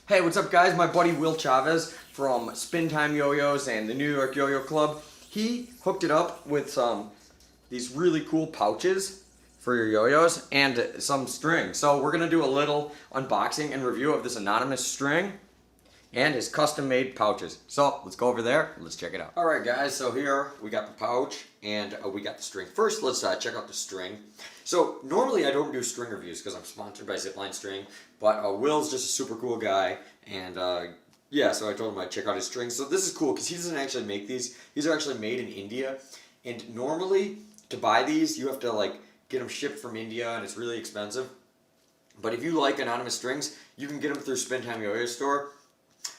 Hey, what's up guys? My buddy Will Chavez from SpinTime YoYos and the New York Yo-Yo Club, he hooked it up with these really cool pouches for your yo-yos and some string. So we're going to do a little unboxing and review of this anonymous string and his custom-made pouches. So let's go over there and let's check it out. Alright guys, so here we got the pouch and we got the string. First, let's check out the string. So normally I don't do string reviews because I'm sponsored by ZipLine String, but Will's just a super cool guy, and yeah, so I told him I'd check out his strings. So this is cool because he doesn't actually make these. These are actually made in India, and normally to buy these you have to like get them shipped from India and it's really expensive. But if you like anonymous strings, you can get them through SpinTime YoYo store.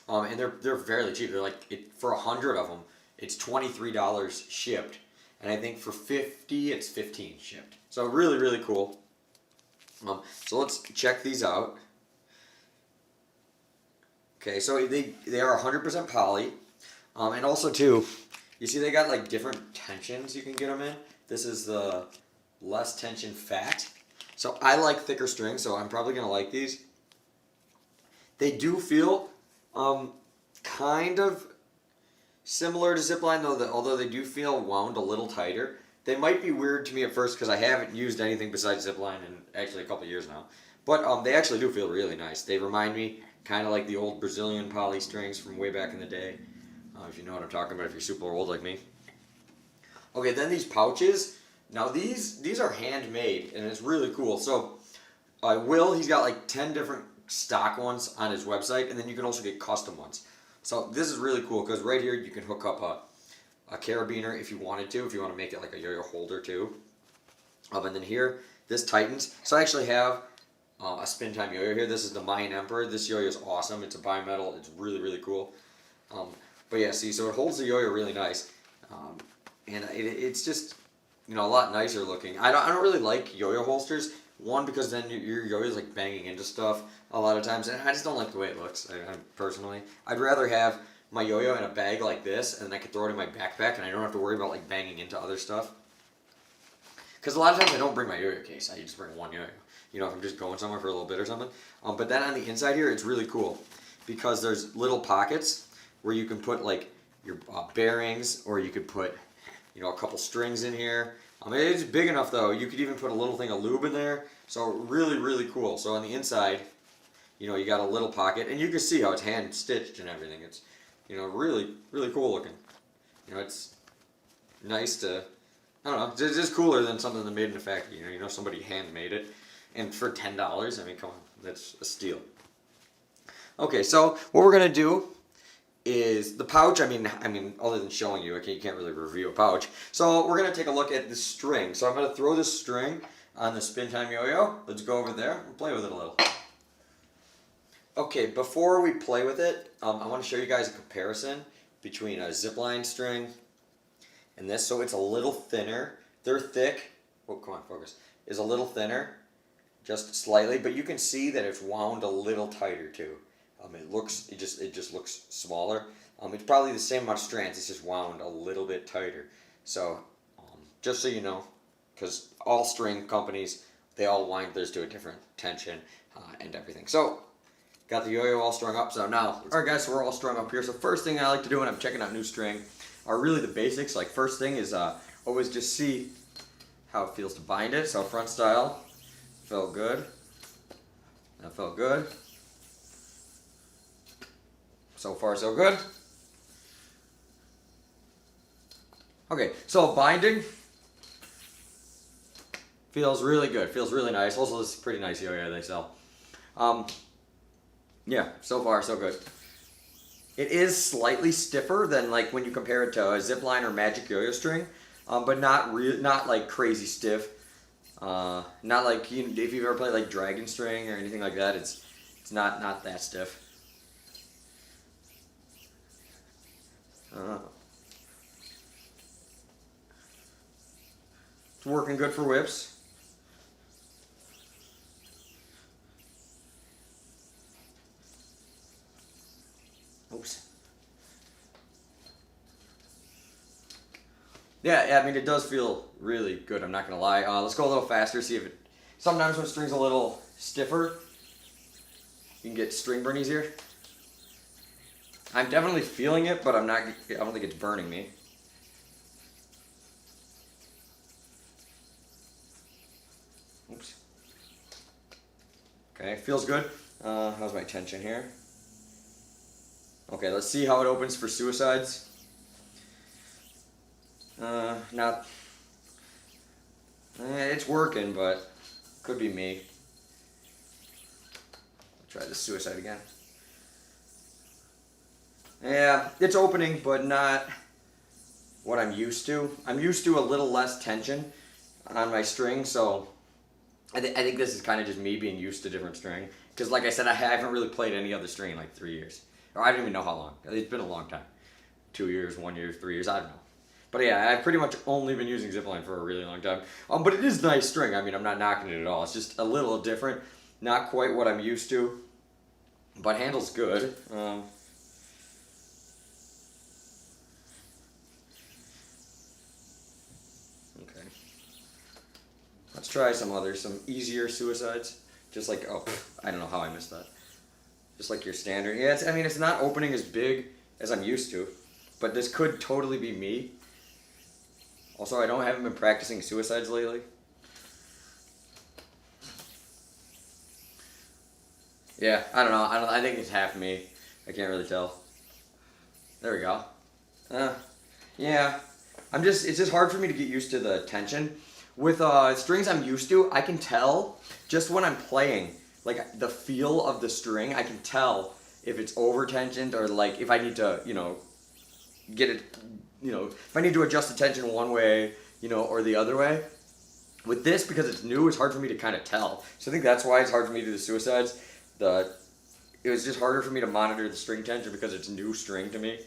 And they're fairly cheap. They're like, for 100 of them, it's $23 shipped, and I think for 50 it's 15 shipped. So really, really cool. So let's check these out. Okay, so they are 100% poly, and also too, you see they got like different tensions you can get them in. This is the less tension fat. So I like thicker string, so I'm probably gonna like these. They do feel kind of similar to ZipLine, though, although they do feel wound a little tighter. They might be weird to me at first because I haven't used anything besides ZipLine in actually a couple years now. But they actually do feel really nice. They remind me kind of like the old Brazilian poly strings from way back in the day. If you know what I'm talking about, if you're super old like me. Okay, then these pouches. Now these are handmade, and it's really cool. So he's got like 10 different stock ones on his website, and then you can also get custom ones. So this is really cool because right here you can hook up a carabiner if you wanted to, if you want to make it like a yo-yo holder too. And then here, this tightens. So I actually have a SpinTime YoYo here. This is the Mayan Emperor. This yo-yo is awesome. It's a bimetal. It's really, really cool. But yeah, see, so it holds the yo-yo really nice. And it's just, a lot nicer looking. I don't really like yo-yo holsters. One, because then your yo-yo is like banging into stuff a lot of times, and I just don't like the way it looks. Personally, I'd rather have my yo-yo in a bag like this, and then I could throw it in my backpack, and I don't have to worry about like banging into other stuff. Because a lot of times I don't bring my yo-yo case. I just bring one yo-yo. If I'm just going somewhere for a little bit or something. But then on the inside here, it's really cool because there's little pockets where you can put like your bearings, or you could put a couple strings in here. It's big enough though. You could even put a little thing of lube in there. So really, really cool. So on the inside, you got a little pocket, and you can see how it's hand stitched and everything. It's, really, really cool looking. It's nice to, I don't know, it's just cooler than something that made in a factory. Somebody handmade it, and for $10, I mean, come on, that's a steal. Okay, so what we're gonna do is the pouch. I mean, other than showing you, okay, you can't really review a pouch. So we're gonna take a look at the string. So I'm gonna throw this string on the SpinTime YoYo. Let's go over there and play with it a little. Okay, before we play with it, I want to show you guys a comparison between a ZipLine string and this. So it's a little thinner. They're thick. Oh, come on, focus. Is a little thinner, just slightly, but you can see that it's wound a little tighter too. It just looks smaller. It's probably the same amount of strands. It's just wound a little bit tighter. So, just so you know, because all string companies, they all wind theirs to a different tension and everything. So, got the yo-yo all strung up. So now, alright guys, so we're all strung up here. So first thing I like to do when I'm checking out new string are really the basics. Like first thing is always just see how it feels to bind it. So front style, felt good. That felt good. So far, so good. Okay, so binding feels really good. Feels really nice. Also, this is pretty nice yo-yo they sell. Yeah, so far, so good. It is slightly stiffer than like when you compare it to a ZipLine or Magic yo-yo string, but not like crazy stiff. Not like if you've ever played like Dragon string or anything like that. It's not that stiff. It's working good for whips. Oops. Yeah, I mean, it does feel really good, I'm not going to lie. Let's go a little faster, see if it... Sometimes when string's a little stiffer, you can get string burnies here. I'm definitely feeling it, but I don't think it's burning me. Oops. Okay, feels good. How's my tension here? Okay, let's see how it opens for suicides. Not. It's working, but could be me. Try the suicide again. Yeah, it's opening, but not what I'm used to. I'm used to a little less tension on my string, so I think this is kind of just me being used to different string. Because like I said, I haven't really played any other string in like 3 years. Or I don't even know how long. It's been a long time. 2 years, 1 year, 3 years, I don't know. But yeah, I've pretty much only been using ZipLine for a really long time. But it is nice string. I mean, I'm not knocking it at all. It's just a little different. Not quite what I'm used to. But handles good. Okay. Let's try some easier suicides. Just like, I don't know how I missed that. Just like your standard. Yeah, I mean, it's not opening as big as I'm used to. But this could totally be me. Also, I haven't been practicing suicides lately. Yeah, I don't know. I think it's half me. I can't really tell. There we go. Yeah. It's just hard for me to get used to the tension. With strings I'm used to, I can tell just when I'm playing, like the feel of the string, I can tell if it's over tensioned or like if I need to, get it, if I need to adjust the tension one way, or the other way. With this, because it's new, it's hard for me to kind of tell. So I think that's why it's hard for me to do the suicides. It was just harder for me to monitor the string tension because it's new string to me.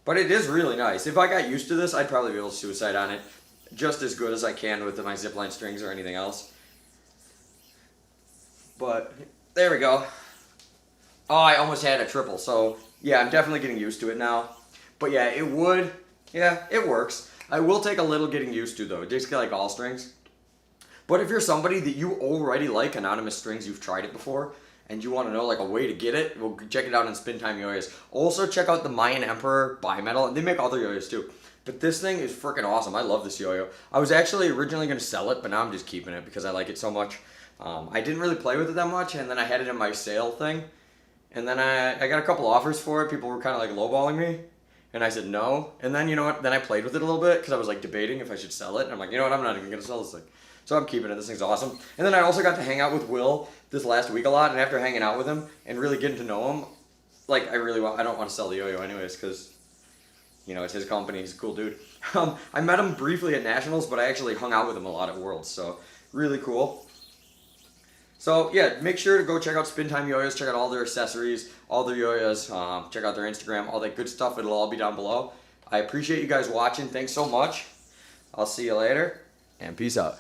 But it is really nice. If I got used to this, I'd probably be able to suicide on it just as good as I can with my ZipLine strings or anything else. But there we go. Oh, I almost had a triple. So yeah, I'm definitely getting used to it now. But yeah, it works. I will take a little getting used to though, just like all strings. But if you're somebody that you already like anonymous strings, you've tried it before, and you want to know like a way to get it, well, check it out on SpinTime YoYos. Also check out the Mayan Emperor bimetal, and they make other yo-yos too. But this thing is freaking awesome. I love this yo-yo. I was actually originally going to sell it, but now I'm just keeping it because I like it so much. I didn't really play with it that much, and then I had it in my sale thing. And then I got a couple offers for it. People were kind of like lowballing me. And I said no. And then, you know what? Then I played with it a little bit because I was like debating if I should sell it. And I'm like, you know what? I'm not even going to sell this thing. So I'm keeping it. This thing's awesome. And then I also got to hang out with Will this last week a lot. And after hanging out with him and really getting to know him, like I don't want to sell the yo-yo anyways because, it's his company. He's a cool dude. I met him briefly at Nationals, but I actually hung out with him a lot at Worlds. So really cool. So yeah, make sure to go check out SpinTime YoYos, check out all their accessories, all their yo-yos, check out their Instagram, all that good stuff. It'll all be down below. I appreciate you guys watching. Thanks so much. I'll see you later, and peace out.